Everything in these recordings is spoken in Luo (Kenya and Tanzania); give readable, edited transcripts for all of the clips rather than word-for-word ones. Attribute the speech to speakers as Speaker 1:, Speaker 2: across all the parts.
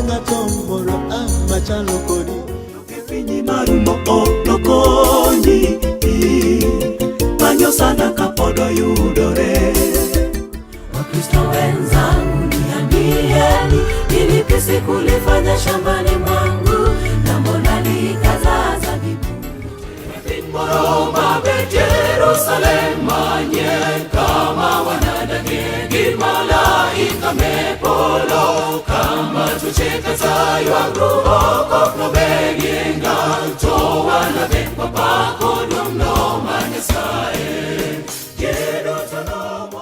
Speaker 1: ng'ato moro machalo kodi.
Speaker 2: Pinyi marumo onokonyi manyo sana kapod oyudore. Wakristo wenzangu niambieni, ili siku lifanya shambani mwangu na mbona likaza zabibu. Pinyi moro mabet Yerusalem manye kama wanadage malaika mepolo kama tucheka sayo agruho kopno beginga to wana bekwa pako dumno manyasae yedo tanomo.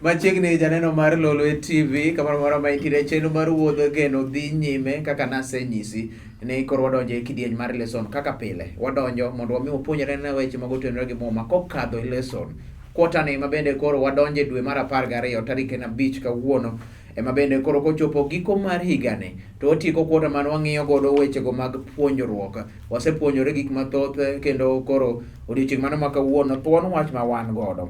Speaker 3: Machiegni janeno mar Lolwe TV kamoro moro ma intiere chenro mar wuodho geno dhi nyime kaka nasenyisi ni koro wadonjo e kidieny mar lesson kaka pile wadonjo mondo wami wapuonjre na weche mag otenore gi muma kokadho e lesson kwotani ma bende koro wadonjo e dwe mar 12 tarik 5 kawuono ema bende koro kochopo giko mar higani to otieko kwota man wang'iyo godo wechego mag puonjruok. Wasepuonjore gik mathoth kendo koro odiochieng' mano ma kawuono thuon wach ma wan godo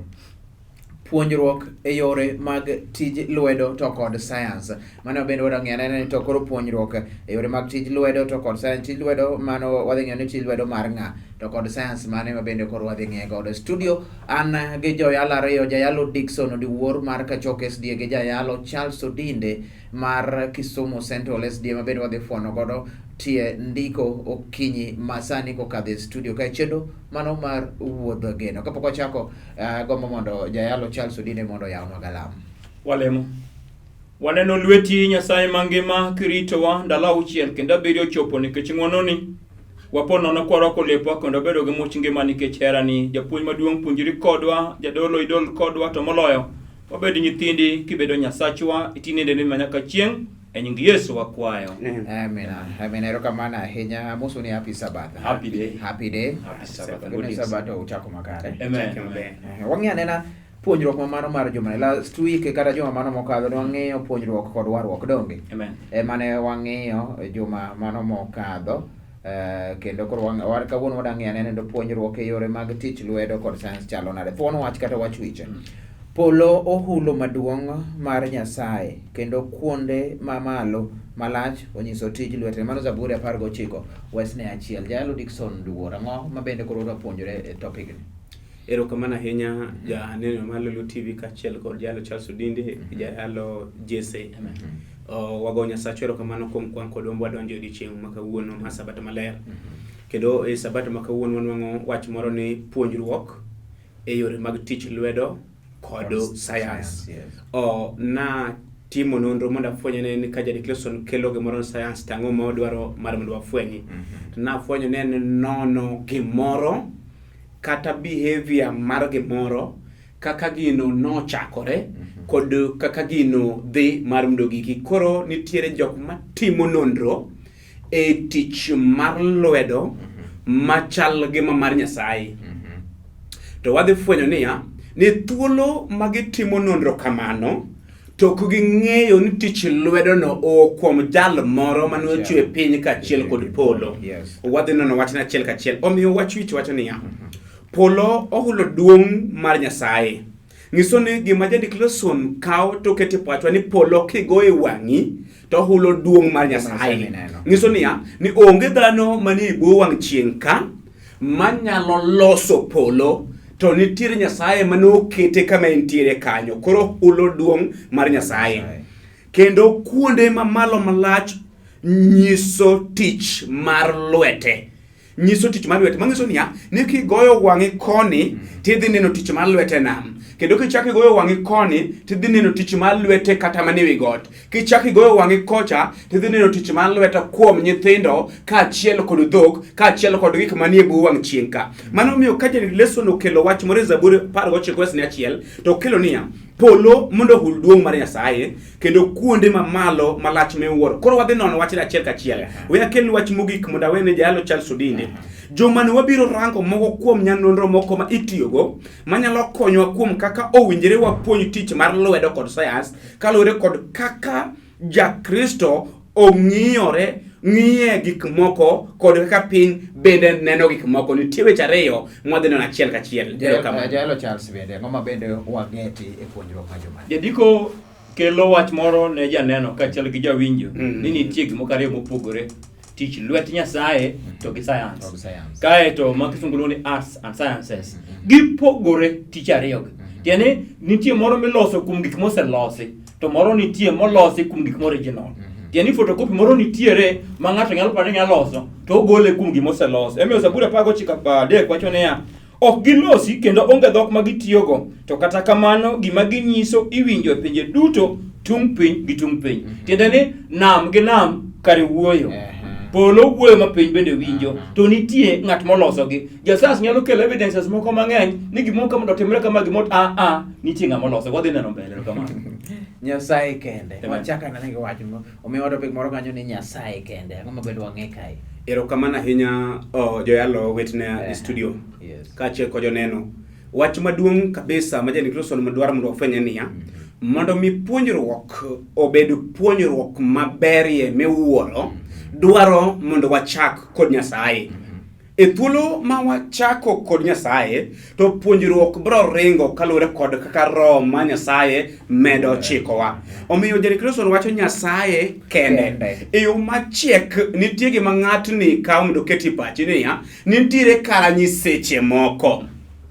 Speaker 3: puonjruok e yore mag tij lwedo to kod science. Mano bende wadhi ng'iyo ni to koro puonjruok e yore mag tij lwedo to kod science. Tij lwedo mano wadhi ng'iyo ni tij lwedo mar ng'a to kod science mane ma bende koro wadhi ng'iyo godo. Studio an gi joyalo ariyo, jayalo Dickson Odiwuor mar Kachoke SDA gi jayalo Charles Odinde mar Kisumu Central SDA ma bende wadhi fuono godo tie ndiko Okinyi masani kokadhe studio ka chendo mano mar wuodho geno. Kapok wachako gombo mondo jayalo Charles Odinde mondo yawnwa galam.
Speaker 4: Walemo. Waneno lweti Nyasaye mangima kiritowa ndalo auchiel kendo abedo chopo nikech ng'wononi. Wapono na kwaro kolepo kendo bedo gi much ngima nikech herani. Japuonj maduong' puonjri kodwa, jadolo idol kodwa to moloyo. Wabed nyithindi kibedo Nyasachwa itinende ni manyaka chieng' e nying Yesu wakwayo.
Speaker 3: Amen. Amen. Erokamano ahinya. Amoso ni happy Sabbath.
Speaker 4: Happy day.
Speaker 3: Happy day.
Speaker 4: Happy Sabbath.
Speaker 3: Good Sabbath uchako makare.
Speaker 4: Amen.
Speaker 3: Wang'iyo anena puonjruok mamano mar juma last week kata juma mano mokadho ne wang'iyo puonjruok kod warruok donge.
Speaker 4: Amen.
Speaker 3: Mane wang'iyo juma mano mokadho kendo koro kawuono wadang'iyo anena puonjruok e yore mag tich lwedo kod science chalo nade. Thuon wach kata wach wiche. Polo ohulo maduong' mar Nyasaye kendo kuonde mamalo malach onyiso tij lwete. Mano Zaburi 19 Wesne 1. Jayalo Dickson Odiwuor ang'o ma bende koro wapuonjore e topic ni.
Speaker 5: Erokamano ahinya janeno mar Lolwe TV kachiel kod jayalo Charles Odinde jayalo Jesse. Wago Nyasaye erokamano kuom kwan kod wadonjo odiochieng' ma kawuono ma Sabato maler. Kendo e Sabato ma kawuono wanwang'o wach moro ni puonjruok e yore mag tich lwedo kod science. Na timo nonro mondo afwenye ni ka Jadik Lesson kelo gimoro science tang'o ma odwaro mar mondo wafwenyi. Na afwenyo ne nono gimoro kata behavior mar gimoro kaka gino nochakore kod kaka gino dhi mar mondo giki. Koro nitiere jok matimo nonro e tich mar lwedo machal gi mar Nyasaye. To wadhi fwenyo ni thuolo magitimo nonro kamano to kuging'eyo ni tich lwedo no kuom jal moro mane ochwe piny kachiel kod polo. Wadhi nono wachna achiel kachiel. Omiyo wach wich wacho niya polo ohulo duong' mar Nyasaye. Nyiso ni gima Jadik Lesson kawo to kete pachwa ni polo kigoe wang'i to ohulo duong' mar Nyasaye. Nyiso niya ni onge dhano manie bwo wang' chieng' ka manyalo loso polo to nitiere Nyasaye mane okete kama entiere kanyo. Koro hulo duong' mar Nyasaye. Kendo kuonde mamalo malach nyiso tich mar lwete. Nyiso tich mar lwete. Manyiso niya ni kigoyo wang'i koni tidhi neno tich mar lwete nam. Kendo kichaki goyo wang'i koni tidhi neno tich mar lwete kata mane wi got. Kichaki goyo wang'i kocha tidhi neno tich mar lwete kuom nyithindo kaachiel kod dhok kaachiel kod gik manie bwo wang' chieng' ka. Mano miyo ka Jadik Lesson okelo wach moro e Zaburi 19 Wesne 1 to okelo niya polo mondo hul duong' mar Nyasaye kendo kuonde mamalo malach miwuoro. Koro wadhi nono wach achiel kachiel. We akel wach mogik mondo awene jayalo Charles Odinde. Joma ne wabiro rango moko kuom nyanonro moko ma itiyogo manyalo konyowa kuom kaka owinjore wapuonj tich mar lwedo kod science kaluwore kod kaka Jakristo ng'iye gik moko kod kaka piny bende neno gik moko. Nitie weche ariyo mwadhi nono achiel kachiel.
Speaker 3: Jayalo Charles bende ng'oma bende wageti e puonjruok ma joma.
Speaker 4: Jadiko kelo wach moro ne janeno kaachiel gi jawinjo ni nitie gik moko ariyo mopogore, tich lwet Nyasaye to gi science. Kae to ma kisungu luongo ni arts and sciences. Gipogore tich ariyo. Tiende nitie moro miloso kuom gik moselosi, to moro nitie molosi kuom gik original. Tiende photocopy moro nitiere ma ng'ato nyalo paro ni nyalo loso to ogole kuom gik moselosi. Emiyo Zaburi 19:3 wacho niya, ok gilosi kendo onge dhok ma gitiyogo, to kata kamano gima ginyiso iwinjo e pinje duto, tung piny gi tung piny. Tiende ni nam gi nam kare wuoyo. Polo wuoyo ma piny bende winjo, to nitie ng'at molosogi. Jasas nyalo kelo evidences moko mang'eny ni gimoro kama dotimre kama gimoro nitie ng'ama moloso. Wadhi neno mbele kamano.
Speaker 3: Nyasaye kende. Wachaka nane gi wach omiyo wado pek moro kanyo ni Nyasaye kende. Ang'o mabedo wang'e kae?
Speaker 5: Erokamano ahinya joyalo wetna e studio. Kaachiel kod joneno. Wach maduong' kabisa ma Jane Closson madwaro mondo ofwenye niya, mondo mi puonjruok obed puonjruok maberie miwuoro, dwaro mondo wachak kod Nyasaye. E thuolo ma wachako kod Nyasaye, to puonjruok bro ringo kaluwore kod kaka Roho ma Nyasaye medo chikowa. Omiyo Jane Closson wacho Nyasaye kende. E yo machiek nitie gima ng'atni kawo mondo keti pachi niya, nitiere kara nyiseche moko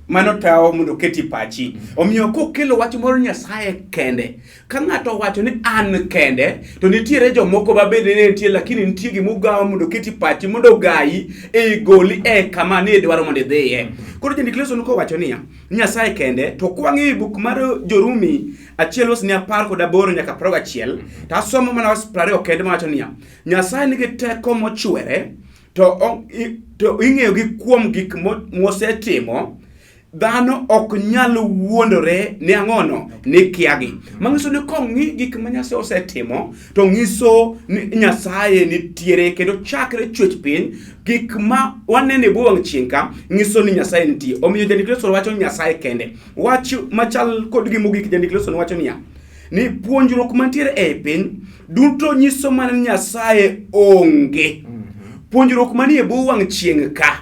Speaker 5: mano tawo mondo keti pachi. Omiyo kokelo wach moro Nyasaye kende, ka ng'ato wacho ni an kende, to nitiere jomoko ma bende ne nitie, lakini nitie gimugawa mondo keti pachi mondo gayi e goli kama ne dwaro mondo idhiye. Koro Jane Closson ko wacho niya, Nyasaye kende, to kwang'i buk mar Jorumi 1:10 nyaka 11, to asomo mana was 20 kende mawacho niya, Nyasaye nigi teko mochwere, to ing'eyo gi kuom gik mosetimo, dhano ok nyalo wuondore ni ang'ono ni kiagi. Mang'iso ni kong'i gik ma Nyasaye osetimo, to ng'iso ni Nyasaye nitiere kendo chakre chwech piny, gik ma wanene buwang' chinka ng'iso ni Nyasaye nitie. Omiyo Jane Closson wacho Nyasaye kende. Wach machal kod gi mogik Jane Closson wacho niya, ni puonjruok mantiere e piny duto nyiso mana Nyasaye onge. Puonjruok manie buwang' chieng' ka.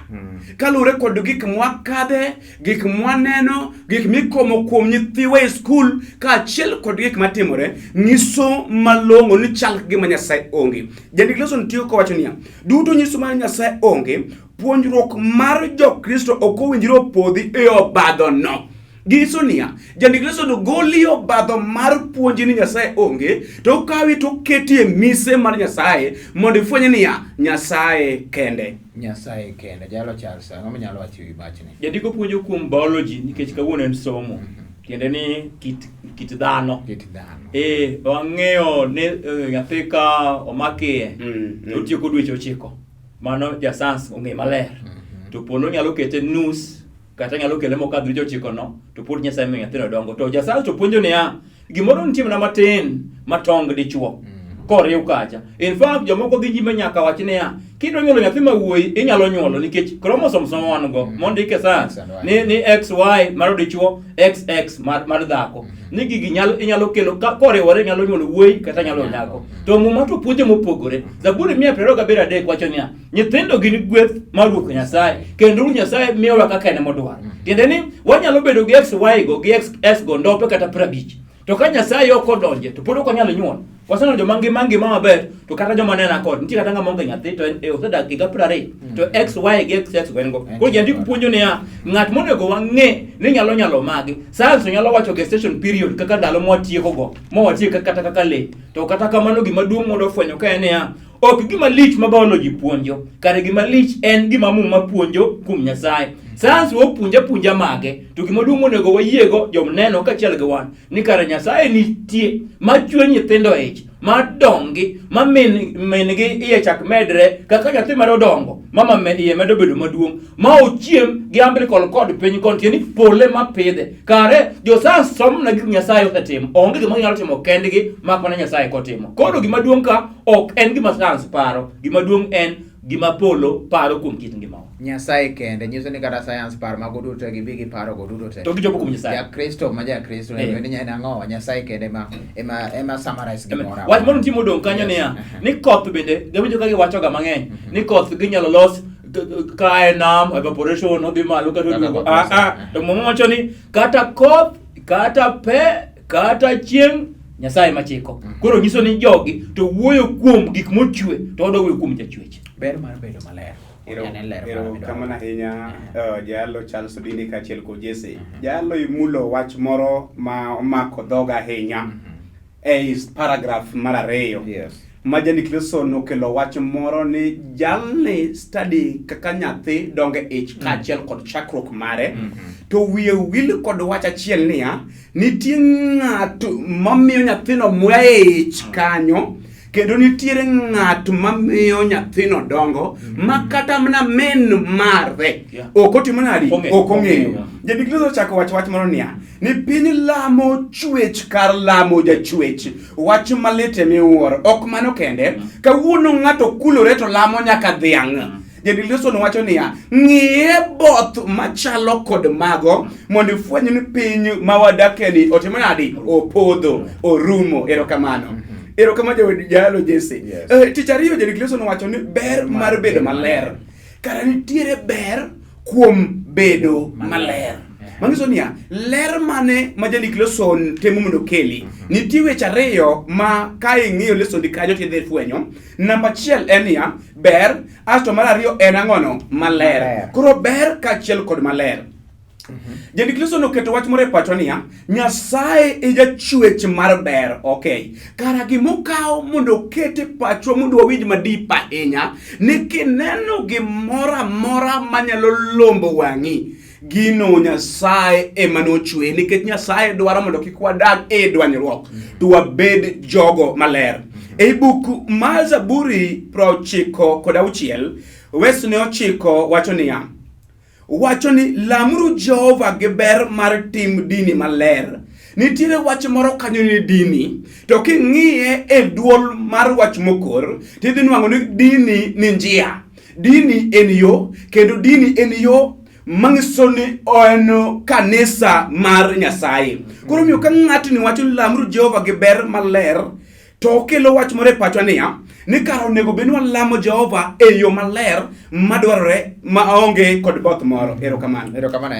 Speaker 5: Kalure kod gik mwakadhe, gik mwaneno, gik mikomo kuom nyithiwa e skul, kaachiel kod gik matimore, nyiso malong'o ni chal gima Nyasaye onge. Jane Closson tiyo kowacho niya, duto nyiso mana Nyasaye onge, puonjruok mar Jokristo ok owinjore opodhi e obadho no. Giso niya, Jane Closson goli obadho mar puonji ni Nyasaye onge, to kawi to keti e mise mar Nyasaye mondo ifwenye niya, Nyasaye kende.
Speaker 3: Nyasaye kende. Jalo Charles, ang'o nyalo wacho wi machni?
Speaker 4: Jadiko puonjo kuom biology nikech kawuono en somo. Tiende ni kit dhano. Wang'eyo ni nyathi ka omakie, otiyo kod dweche 9. Mano jasans ong'e maler. To pono nyalo kete nus, kata nyalo kele mokadho dweche 9 no, to pod Nyasaye miyo nyathino dongo. To jasans to puonjo niya, gimoro nitie mana matin matong dichuo. Koriw kacha. In fact, jomoko dhi nyime nyaka wach niya, kidwa nyuolo nyathi ma wuoyi inyalo nyuolo nikech chromosomes wan go mondike science ni XY mar dichuo, XX mar dhako. Ni gigi inyalo kelo koriwore nyalo nyuolo wuoyi kata nyalo nyako. To muma to puonje mopogore. Zaburi 123 wacho niya, nyithindo gin gweth mar Ruoth Nyasaye, kendo Nyasaye miyowa kaka en modwaro. Tiende ni wanyalo bedo gi XY go gi XS go ndope kata 50. To ka Nyasaye ok odonje to pod ok onyalo nyuol. Waseno joma ngima maber, to kata joma nena kod nitie kata ng'ama onge nyathi to e osedak higa 20 to XY gi XX gwen go. Koro jandiko puonjo niya, ng'at monego wang'e ni nyalo magi. Science nyalo wacho gestation period kaka ndalo mwatieko go, mwatieko kata le. To kata kamano gima duong' mondo fwenyo ka en niya, ok gima lich ma biology puonjo, kare gima lich en gima muma puonjo kuom Nyasaye. Science puonja mage, to gima duong' monego wayiego jomneno kaachiel gi wan ni kare Nyasaye nitie ma chwe nyithindo ich, ma dongi, ma min-gi iye chak medre kaka nyathi mar odongo, mama iye medo bedo maduong', ma ochiem gi umbilical cord piny kontie ni pole ma pidhe. Kare jo science som na gik Nyasaye osetimo, onge gima nyalo timo kendgi mak mana Nyasaye kotimo. Koro gima duong' ka ok en gima science paro, gima duong' en gima polo paro kuom kit ngima.
Speaker 3: Nyasaye kende nyiso ni kata science par mago duto gi bigi paro go duto te.
Speaker 4: To gichopo kuom Nyasaye.
Speaker 3: Ja Kristo ne nyana ng'o Nyasaye kende ema summarize gimora.
Speaker 4: Wach mondo timo dong kanyo niya, ni koth bende gawinjo ka giwacho ga mang'eny ni koth ginyalo los kae nam evaporation no dhi malo kata to mama wacho ni kata koth kata pe kata chieng' Nyasaye machiko. Koro nyiso ni jogi to wuoyo kuom gik mochwe to odo wuoyo kuom jachwech.
Speaker 3: Ber mar bedo maler.
Speaker 5: Ero kamana ahinya jalo Charles Odindi kaachiel kod Jesse. Jalo imulo wach moro ma omako dhoga ahinya ei paragraph mar 2.
Speaker 3: Yes.
Speaker 5: Ma Janik Leson okelo wach moro ni jalni study kaka nyathi donge ich kaachiel kod chakruok mare to wiye wil kod wach achiel niya nitie ng'ato mamiyo nyathino muya ich kanyo kendo nitiere ng'at mamiyo nyathino dongo ma kata mana min mare ok otimo nadi ok ong'eyo. Janik Leson ochako wach moro niya ni piny lamo chwech kar lamo jachwech, wach malit miwuoro. Ok mano kende, kawuono ng'ato kulore to lamo nyaka dhiang'. Janik Leson wacho niya ng'iye both machalo kod mago mondo ifweny ni piny mawadakie ni otimo nadi opodho orumo. Erokamano. Erokamano jalo Jesse. Tich ariyo Janik Leson wacho ni ber mar bedo maler. Kara nitiere ber kuom bedo maler. Mangiso niya ler mane ma Janik Leson temo mondo keli nitie weche ariyo ma ka ing'iyo Leson kanyo tidhi fwenyo. Namba 1 en niya ber, asto mar ariyo en ang'ono maler. Koro ber kaachiel kod maler. Janik Leson oketo wach moro e pacho niya Nyasaye e jachwech mar ber. Okay, kara gimokawo mondo okete pacho mondo wawinj madip ahinya ni kineno gimoro amora manyalo lombo wang'i gino Nyasaye ema nochwe, nikech Nyasaye dwaro mondo kik wadag e dwanyruok to wabed jogo maler. E buk mar Zaburi 96 wes ne 9 wacho ni lamuru Jehova gi ber mar tim dini maler. Nitiere wach moro kanyo ni dini to king'iye e duol mar wach mokor tidhi nwang'o ni dini ni njia, dini en yo, kendo dini en yo mangiso ni ono kanisa mar Nyasaye. Koro miyo ka ng'ato ni wacho lamru Jehova gi ber maler to kelo wach moro e pacho niya ni karo nego bed walamo Jehova e yo maler madwarore maonge kod both moro. Erokamano.
Speaker 3: Erokamano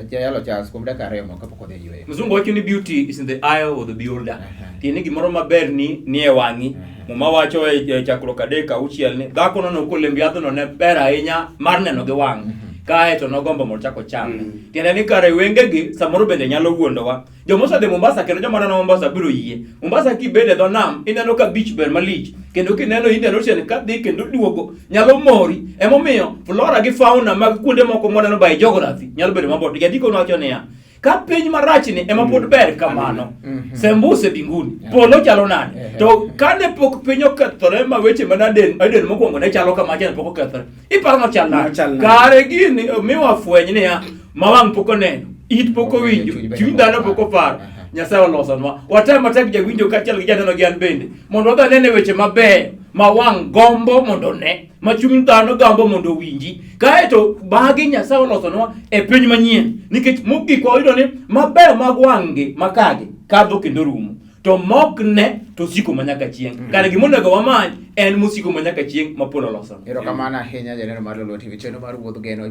Speaker 3: jalo Charles kuom dakika 2 kapok odhi yweyo.
Speaker 4: Mzungu wacho ni beauty is in the eye of the beholder. Tiene gimoro maber ni e wang'i. Mama wacho e chakruok 3:6 ni dhako no kolemb yadhno ne ber ahinya mar neno gi wang'. Kae to nogombo mondo chako chame. Tiende ni kare wengegi samoro bende nyalo wuondowa. Jomosa de Mombasa kendo joma nano Mombasa biro yie. Mombasa kibede dho nam ineno ka beach ber malich. Kendo kineno Indian Ocean ka dhi kendo duogo nyalo mori. Emomiyo flora gi fauna mag kuonde moko moneno by geography nyalo bedo mabor. Jandiko wacho niya ka piny marach ni ema pod ber kamano. Sembuse binguni. Polo chalo nade. To kane pok piny okethore ma weche manaden mokwongo ne chalo kama chane pok okethore. Iparo no chal nade. Kare gini miwa fweny niya mawang' pok oneno, it pok owinjo, chuny dhano pok oparo. Nyasaye olosonwa. Watemo matek jawinjo kaachiel gi janeno gi an bende mondo wadhi anene weche maber ma wang' gombo mondo ne, ma chuny dhano gombo mondo winji. Kaeto bagi Nyasaye olosonwa e piny manyien nikech mogik wayudo ni maber mag wang'gi makagi kadho kendo rumo. To mok ne to siko manyaka chieng'. Kare gimonego wamany en musiko manyaka chieng' ma polo olosonwa.
Speaker 3: Erokamano ahinya janeno mar Lolo TV channel mar wuodh geno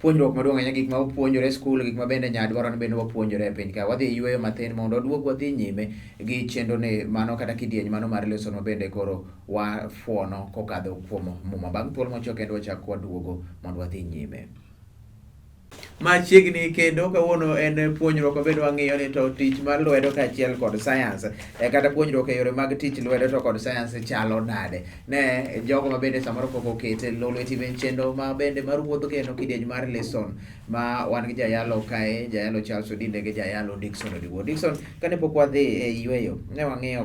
Speaker 3: puonjruok maduong' ahinya gik ma wapuonjore e skul, gik ma bende nyadwaro ni bende wapuonjore e piny ka. Wadhi yweyo mathin mondo waduog wadhi nyime gi chenro ni mano kata kidieny mano mar Leson ma bende koro wafuono kokadho kuom muma. Bang' thuolo machuok kendo wachak waduogo mondo wadhi nyime. Machiegni kendo kawuono en puonjruok mabedo wang'iyo ni to tich mar lwedo kaachiel kod science kata puonjruok e yore mag tich lwedo to kod science chalo nade ne jogo ma bende samoro pok okete Lolo TV chenro ma bende mar wuodh geno kidieny mar Leson ma wan gi jayalo kae, jayalo Charles Odinde gi jayalo Dickson Odiwuor. Dickson, kane pok wadhi e yweyo ne wang'iyo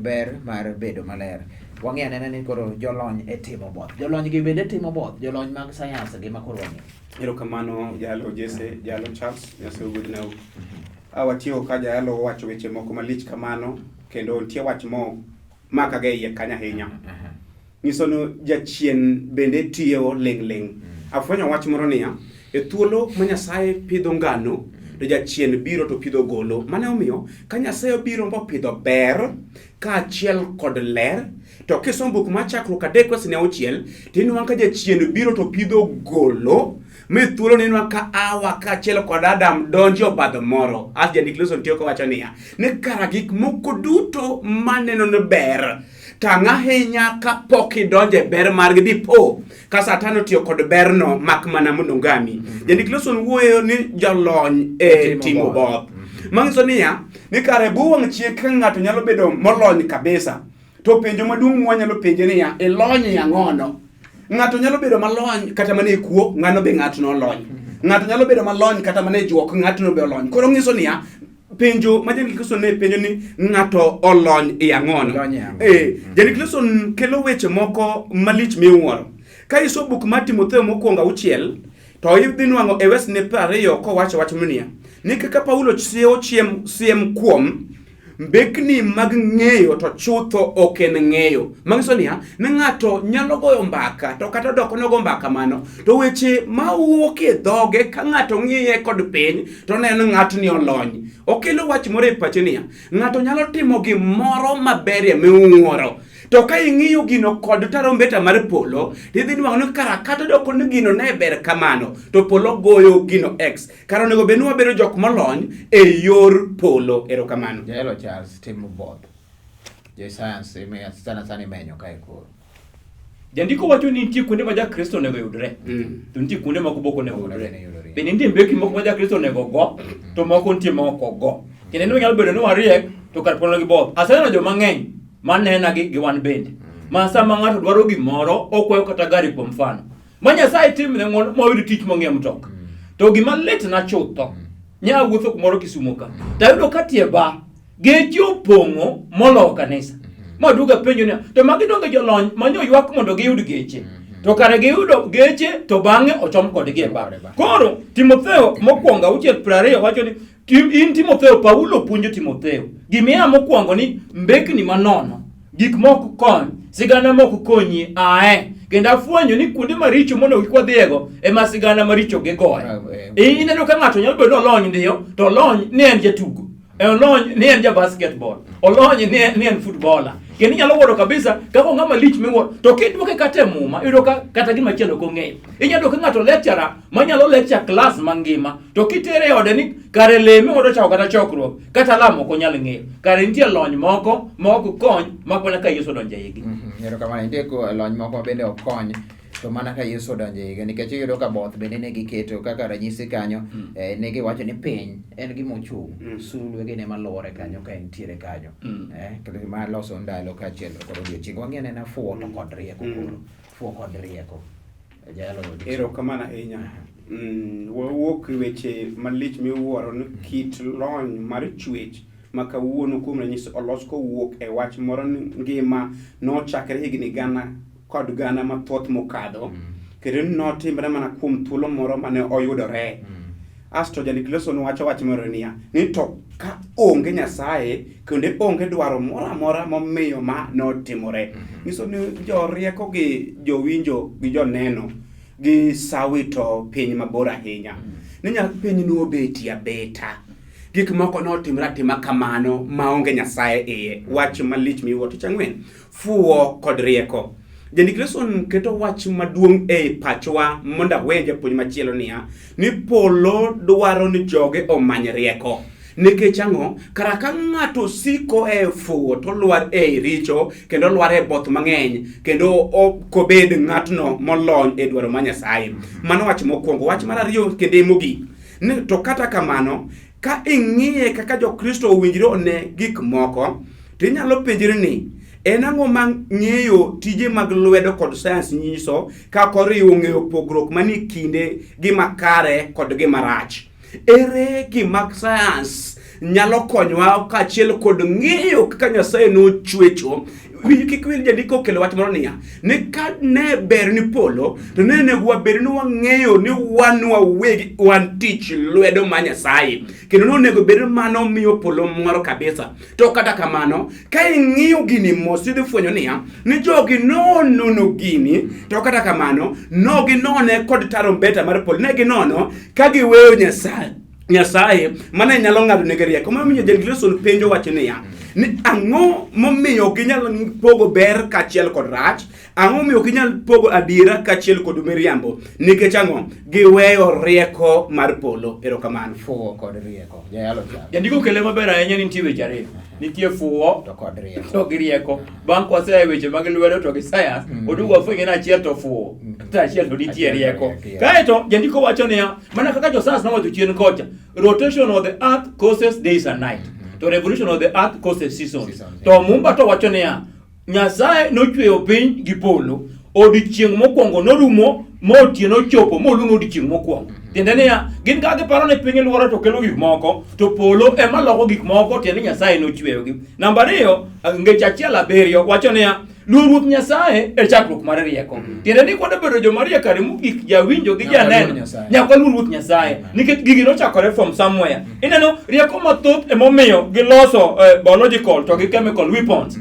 Speaker 3: ber mar bedo maler. Wang'iyo anena ni koro jolony e timo both, jolony gi bende timo both, jolony mag science gi ma koro wang'iyo.
Speaker 5: Erokamano jalo Jesse, jalo Charles, Nyasaye ogwedhna. Watiyo ka jalo wacho weche moko malich kamano kendo nitie wach mo makage iye kanyo ahinya. Nyiso no jachien bende tiyo ling'. Afwenyo wach moro niya e thuolo ma Nyasaye pidho ngano to jachien biro to pidho golo. Mane omiyo ka Nyasaye biro mbo pidho ber kaachiel kod ler to kisomo buk mar chakruok 3:6 tinwang'o ka jachien biro to pidho golo mi thuolo ninwa ka Hawa kaachiel kod Adam donjo badho moro. As Jandik Lawson tiyo kowacho niya ni kara gik moko duto maneno ni ber tang' ahinya ka pok idonje ber margi dipo ka Satan otiyo kod berno mak mana monogami. Jandik Lawson wuoyo ni jalony e timo both. Mangiso niya ni kare buwang' chieng' ka ng'ato nyalo bedo molony kabisa to penjo maduong' mwanyalo penje niya ilony ang'ono. Ng'ato nyalo bedo malony kata mane kuo, ng'ano be ng'ato no lony. Ng'ato nyalo bedo malony kata mane juok, ng'ato no be olony. Koro ngiso niya penjo ma Jandik Lawson ne penjo ni ng'ato olony e ang'ono. Jandik Lawson kelo weche moko malich miwuoro. Ka iso buk mar Timotheo mokwongo 6 to idhi nwang'o e West ne 2 kowacho wach mania ni kaka Paulo siem kuom mbekni mag ng'eyo to chutho ok en ng'eyo. Mangiso niya ni ng'ato nyalo goyo mbaka to kata dok nogo mbaka mano to weche mawuok e dhoge ka ng'ato ng'iye kod piny to neno ng'ato ni olony. Okelo wach moro e pache niya ng'ato nyalo timo gimoro maberie miwuoro to ka ing'iyo gino kod tarumbeta mar polo tidhi nwang'o ni kara kata doko ni gino ne ber kamano to polo goyo gino X kara onego bed ni wabedo jok molony e yor polo. Erokamano.
Speaker 3: Jaelo Charles timo both. Science sana imenyo kae koro.
Speaker 4: Jandiko wacho ni nitie kuonde ma Jakristo onego yudre. To nitie kuonde moko boko onego yudre. Bende nitie mbeki moko ma Jakristo onego go to moko nitie ma ok go. Kendo nyalo bedo ni wariek to kar polo gi both. Aseneno joma ng'eny manena gi wan bende. Ma sama ng'ato dwaro gimoro okwayo kata gari kwa mfano. Ma Nyasaye timne ng'ono moyudo tich mang'e mtok. To gima lit na chutho. Nya wuotho kumoro Kisumo ka. Tayudo ka tie ba geche opong'o molo kanisa. Ma duga penjo ni to magi donge jolony manyo ywak mondo giyud geche. To kare giyudo geche to bang'e ochom kodgi e ba. Koro Timotheo mokwongo 6:20 wacho ni in Timotheo, Paulo puonjo Timotheo gimiya mokwongo ni mbekni manono gik moko kony sigana moko konyi ae kendo afwenyo ni kuonde maricho mondo kwadhiego e masigana maricho gigoye. Ineno ka ng'ato nyalo bedo olony ndiyo to olony ni en jatugo olony ni en ja basketball olony ni en footballer kendo nyalo wuoro kabisa kako ng'ama lich miwuoro to kidwoke kata e muma iyudo ka kata gima chielo kong'eyo. Inyalo ka ng'ato lecturer manyalo lecture class mangima to kitere ode ni kare leme mondo chako kata chokruok kata lamo ok onyal ng'eyo. Kare nitie lony moko kony makwana ka Yesu donjo e igi.
Speaker 3: Erokamano. Nitie lony moko bende ok kony to mana ka Yesu donjo e igi nikech iyudo ka both bende ne giketo kaka ranyisi kanyo ne giwacho ni piny en gima ochung' sulwe ne malore kanyo ka entiere kanyo kendo ma loso ndalo kaachiel kod odiochieng' wang'e na fuwo to kod rieko koro fuwo kod rieko.
Speaker 5: Erokamano ahinya. Wawuok weche malich miwuoro ni kit lony mar chwech ma kawuono kuom ranyisi olos kowuok e wach moro ngima nochakre higni gana mathoth mokadho kendo notimre mana kuom thuolo moro mane oyudore. Asto Jandik Lawson wacho wach moro niya ni to ka onge Nyasaye kendo onge dwaro moro amora momiyo ma notimore. Nyiso ni jorieko gi jowinjo gi joneno gi sawito piny mabor ahinya ni piny nobeti abeta gik moko notimre atima kamano maonge Nyasaye iye. Wach malich miwuoro tich ang'wen fuwo kod rieko. Jandik Lawson keto wach maduong' e pachwa mondo awenje puonj machielo niya ni polo dwaro ni joge omany rieko. Nikech ang'o kara ka ng'ato siko e fuwo to lwar e richo kendo lwar e both mang'eny kendo okobed ng'atno molony e dwaro ma Nyasaye. Mano wach mokwongo. Wach mar ariyo kendo mogik ni to kata kamano ka ing'iye kaka jokristo owinjore one gik moko tinyalo penjri ni en ang'o ma ng'eyo tije mag lwedo kod science nyiso ka koriwo ng'eyo pogruok mani kinde gima kare kod gima rach. Ere gima science nyalo konyowa kaachiel kod ng'eyo kaka Nyasaye nochwecho. Kik wil Jandiko kelo wach moro niya ni ka ne ber ni polo to ne nego waber ni wang'eyo ni wan tich lwedo ma Nyasaye kendo nonego bed mano miyo polo moro kabisa. To kata kamano ka ing'iyo gini mos idhi fwenyo niya ni jogi nono gini to kata kamano noginone kod tarumbeta mar polo ne ginono ka giweyo Nyasaye mana nyalo ng'ado ne rieko. Momiyo Jandik Lawson penjo wach niya ni ang'o momiyo ginyalo pogo ber kachiel kod rach, ang'o momiyo ginyalo pogo adiera kachiel kod miriambo, nikech ang'o giweyo rieko mar polo. Erokamano.
Speaker 3: Fuwo kod rieko. Jayalo cha.
Speaker 4: Jandiko kele maber ahinya ni nitie weche ariyo. Nitie fuwo
Speaker 3: to kod rieko.
Speaker 4: To gi rieko. Bang' kwasea weche mag lwedo to gi sayans, odugo fwenyo na achiel to fuwo. To achiel to nitie rieko. Kaeto jandiko wacho niya, mana kaka jo sayans nowacho chien kocha, rotation of the earth causes days and night. To revolution of the earth causes seasons. To Mumba to wacho niya, Nyasaye nochweyo piny gi polo, odiochieng' mokwongo norumo motieno chopo moluongo odiochieng' mokwongo. Tiende niya, gin ka giparo ni piny luoro to kelo gik moko, to polo ema loko gik moko, tiende Nyasaye nochweyogi. Namba 2, ngech achiel 7 wacho niya, luor Nyasaye e chakruok mar rieko. Tiende ni kwada bedo joma rieko mogik jawinjo gi janeno nyaka luor Nyasaye, nikech gigi nochakore from somewhere. Ineno rieko mathoth emomiyo giloso biological to gi chemical weapons.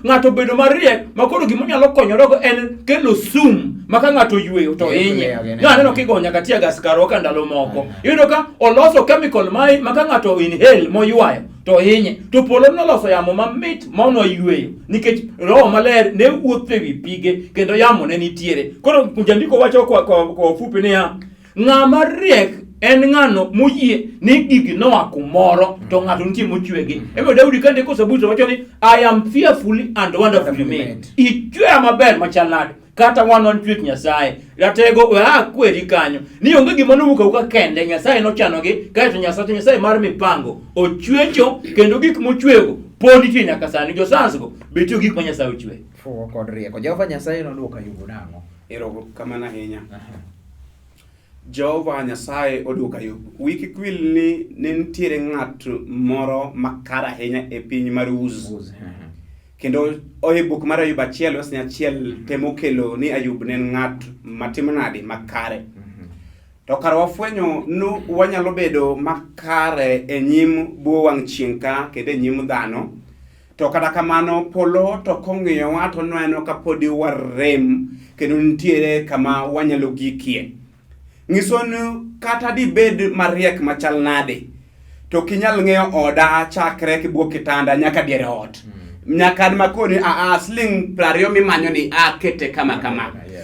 Speaker 4: Ng'ato bedo mariek makoro gima nyalo konyorego en kelo sum maka ng'ato yweyo to hinye. Aneno kigo nyaka tie gas karo ka ndalo moko. Iyudo ka oloso chemical mai maka ng'ato inhale moywayo to hinye. To polo noloso yamo mamit mono yweyo nikech roho maler ne wuotho ewi pige kendo yamo ne nitiere. Koro jandiko wacho kwa fupi niya, ng'ama riek en ng'ano moyie ni gigi noa kumoro to ng'ato nitie mochwegi. Emo Daudi kande kosabuto wacho ni I am fearfully and wonderfully made. Ichweya maber machalnade kata wan chwech Nyasaye. Ratego we kweri kanyo ni onge gima nowuok ka kende, Nyasaye nochanogi kaeto Nyasaye mar mipango ochwecho kendo gik mochwego pod nitie nyaka sani. Jo sansgo betie gik ma Nyasaye ochwe.
Speaker 3: Fuwo kod rieko. Jehova Nyasaye noduoko Ayubu nang'o?
Speaker 5: Erokamano ahinya. Jehova Nyasaye oduoko Ayubu. Wiki kwil ni nitiere ng'at moro makara ahinya e piny mar Uz. Kendo e buk mar Ayubu 1:1 temo kelo ni Ayubu ne ng'at matimo nade makare. To kar wafwenyo no wanyalo bedo makare e nyim buo wang' chieng' ka kendo e nyim dhano. To kata kamano polo to kong'iyo ng'ato neno ka podi warem kendo nitiere kama wanyalo gikie. Ng'isonu kata dibed mariek machal nade to kinyal ng'eyo oda chakre kibuo kitanda nyaka diere ot. Nyaka makoni sling 20 mimanyo ni kete kama.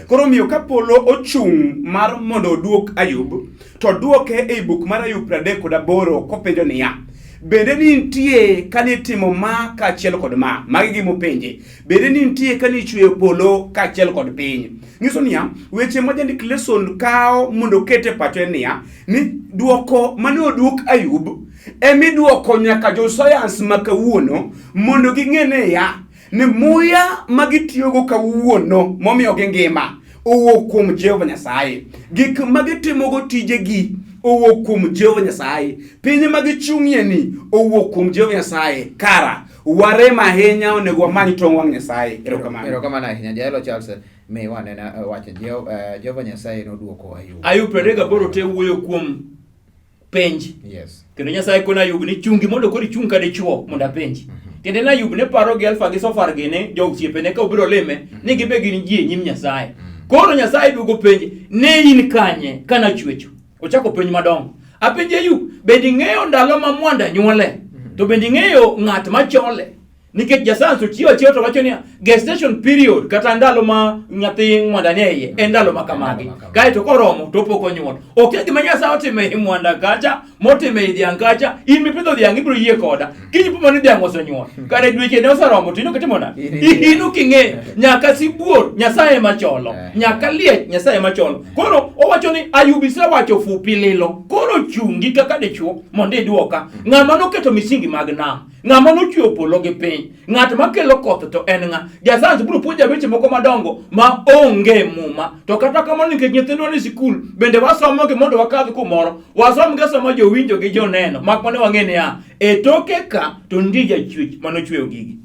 Speaker 5: Koro miyo ka polo ochung' mar mondo oduok Ayub, to duoke e buk mar Ayub 38 kopenjo niya, bende nitie kanitimo ma kachiel kod ma magi gimopenje, bende nitie kanichweyo polo kachiel kod piny. Ng'iso niya, weche ma jandik lesson kao mondo kete pacho niya, ni duoko mane oduok Ayub emiduoko nyaka jo science makawuono mondo ging'ene ya ni muya magitiyogo kawuono momiyo gi ngima owuok kuom Jehova Nyasaye. Gik magitimogo tijegi owuok kuom Jehova Nyasaye. Piny magichung'ie ni owuok kuom Jehova Nyasaye. Kara warem ahinya onego wamany tong' wang' Nyasaye.
Speaker 3: Erokamano ahinya. Jayalo Charles mi wanena wacho Jehova Nyasaye noduoko Ayub.
Speaker 4: Ayub 38 te wuoyo kuom penj.
Speaker 3: Yes.
Speaker 4: Kendo Nyasaye kona Ayub ni chungi mondo kori chung ka dichuo mondo apenji. Tiende na Ayub ne paro gi alfa gi sofar gine jo chiepene ka obiro leme ni gibe gin ji nyim Nyasaye. Koro Nyasaye duogo penje, ne in kanye kana chwecho. Ochako penj madongo. Apenje Ayub, bende ng'eyo ndalo ma mwanda nyuole? To bende ng'eyo ng'at machole? Nikech jasanso chiwo to wacho ni gestation period kata ndalo ma nyathi mwanda neye en ndalo makamagi. Kae to koromo to pok onyuol. Ok gima Nyasaye otimo e mwanda kacha, motimo e dhiang' kacha, in mipidho dhiang' ibiro yie koda. Kiny po mani dhiang' osonyuol. Kare dweche ne oseromo to inoketimo na. Inu king'e nyaka sibuor Nyasaye macholo, nyaka liech Nyasaye macholo. Koro owacho ni Ayubi se wacho fupi lilo. Koro chungi kaka dichuo mondo iduoka. Ng'ama noketo misingi mag nam, ng'ama nochweyo polo gi piny, ng'at makelo koth to en ng'a. Jasansi biro puonja weche moko madongo ma onge muma. To kata kamano nikech nyithindwa ni sikul bende wasomo gi mondo wakadh kumoro. Wasom gi somo jowinjo gi joneno mak mane wang'e niya e toke ka to nitie jachwech manochweyo gigi.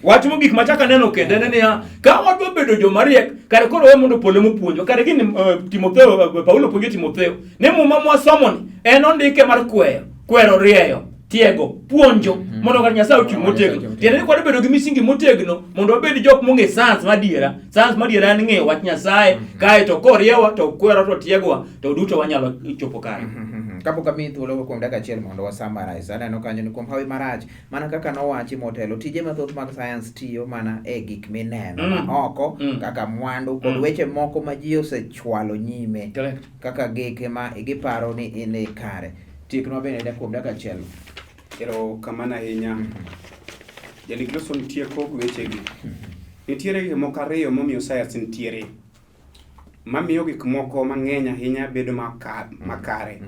Speaker 4: Wach mogik machaka neno kendo en niya, ka wadwa bedo jomariek kare koro we mondo polo mopuonjo. Kare gini Timotheo, Paulo puonjo Timotheo ni muma mwasomoni en ondike mar kwero rieyo, tiego, puonjo mondo kata Nyasaye ochung' motegno. Tiende ni kwado bedo gi misingi motegno mondo wabed jok mong'e sans madiera. Sans madiera en ng'eyo wach Nyasaye, kae to koriewa to kwero to tiegowa to duto wanyalo chopo kare.
Speaker 3: Kapok ami thuolo kuom dakika achiel mondo wa summarize. Aneno kanyo ni kuom hawi marach mana kaka nowachi motelo tije mathoth mag science tiyo mana e gik mineno ma oko kaka mwandu kod weche moko ma ji osechwalo nyime kaka gike ma giparo ni ine kare. Tiknwa bende kuom dakika achiel.
Speaker 5: Ero kamana ahinya. Jadik Lawson tieko wechegi. Nitiere gik moko ariyo momiyo science nitiere. Mamiyo gik moko mang'eny ahinya bedo makare.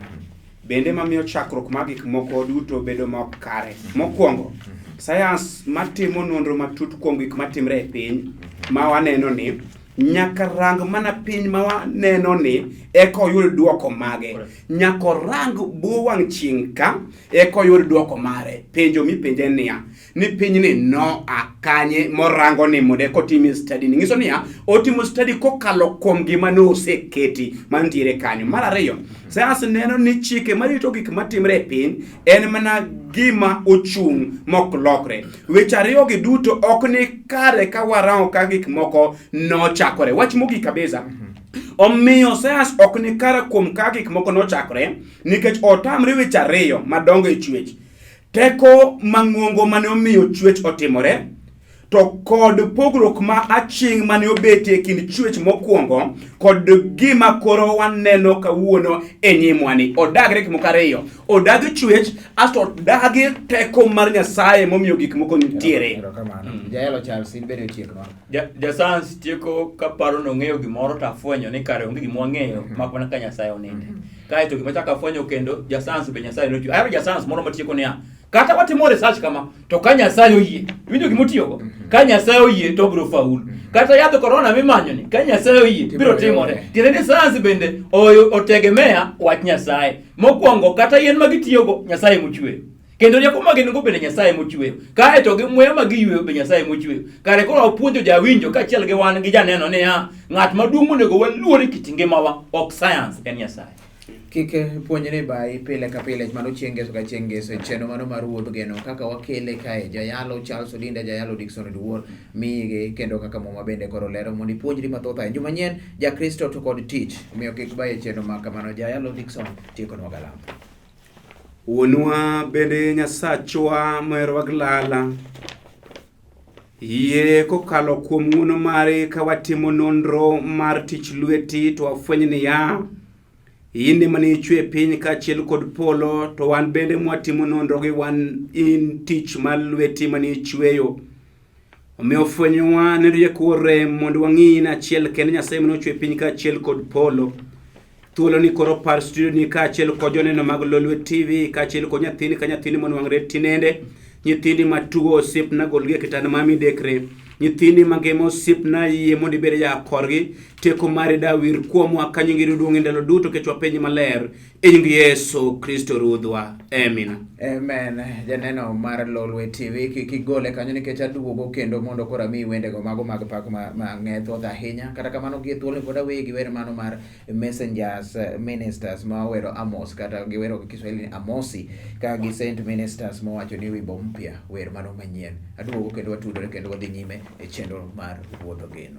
Speaker 5: Bende mamiyo chakruok mag gik moko duto bedo makare. Mokwongo, science matimo nonro matut kuom gik matimre e piny ma waneno ni nyaka rang mana piny ma waneno ni eka oyud duoko mage. Nyaka rang buo wang' chieng' ka eka oyud duoko mare. Penjo mipenje niya, ni piny ni no akanye morango ni mondo eka otime study. Nyiso niya, otimo study kokalo kuom gima noseketi mantiere kanyo. Mar ariyo, science neno ni chike marito gik matimre e piny en mana gima ochung' mok lokre. Weche ariyo gi duto ok ni kare ka warango ka gik moko nochakore. Wach mogik kabisa. Omiyo science ok ni kare kuom ka gik moko nochakore nikech otamre weche ariyo madongo e chwech. Teko mang'ongo mane omiyo chwech otimore to kod pogruok ma aching' mane obetie kind chwech mokwongo kod gima koro waneno kawuono e nyimwani. Odagre gik moko ariyo. Odagi chwech asto odagi teko mar Nyasaye momiyo gik moko nitiere.
Speaker 3: Jaelo Charles bedo tiekno.
Speaker 4: Ja science tieko kaparo no ng'eyo gimoro to afwenyo ni kare onge gima wang'eyo makwana ka Nyasaye oninde. Kae to gima chaka afwenyo kendo ja science be Nyasaye notiyo. Ayaro ja science moro matieko niya, kata watimo research kama to ka Nyasaye oyie. Winjo gima otiyogo. Ka Nyasaye oyie to biro faul. Kata yadh corona mimanyo ni ka Nyasaye oyie biro timore. Tiende ni science bende otegemea wach Nyasaye. Mokwongo kata yien ma gitiyogo Nyasaye mochweyo. Kendo rieko maginego bende Nyasaye mochweyo. Kae to gi muya ma giyweyo be Nyasaye mochweyo. Kare koro opuonjo jawinjo kaachiel gi wan gi janeno niya, ng'at maduong' monego waluor kit ngimawa ok science en Nyasaye.
Speaker 3: Kike puonjne bai pile ka pile mano chienge ka chienge chenro mano mar wuodh geno kaka wakele kae jayalo Charles Odinda jayalo Dickson Duor mige kendo kaka moma bende koro lero mondo ipuonjri mathoth ahinya manyien ja Kristo to kod tich miyo kik bai chenro ma kamano jayalo Dickson tieko no galam.
Speaker 5: Wonwa bende Nyasachwa mohero waglala. Yie kokalo kuom ng'uono mare ka watimo nonro mar tich lweti to wafwenyo ni ya inde mani chwe piny kaachiel kod polo to wan bende mwatimo nonro gi wan in tich mar lweti mani chweyo. Omiyo fwenyowa ne rieko rem mondo wang'i na achiel kendo Nyasaye mane ochwe piny kaachiel kod polo. Thuolo ni koro par studio ni kaachiel kod joneno mag Lolwe TV kaachiel kod nyathini ka nyathini monwang're tinende. Nyithindi matugo osipna golgi e kitanda mami dekre. Nyithindi mangema osipna yie mondo ibed ja korgi. Teko mari dawir kuomwa ka nyingi duong' ndalo duto kech wapenji maler e nying Yesu Kristo Ruodhwa. Amen.
Speaker 3: Amen. Janeno mar Lolwe TV kigole kanyo nikech aduogo kendo mondo kora mi wendego mago mag pak ma ng'etho ahinya. Kata kamano gi thuolo pod awegi wer mano mar Messengers Ministers ma wero Amos kata giwero gi Kiswahili Amosi ka gi Saint Ministers mowacho ni wimbo mpya wer mano manyien. Aduogo kendo watudore kendo wadhi nyime e chenro mar wuodho geno.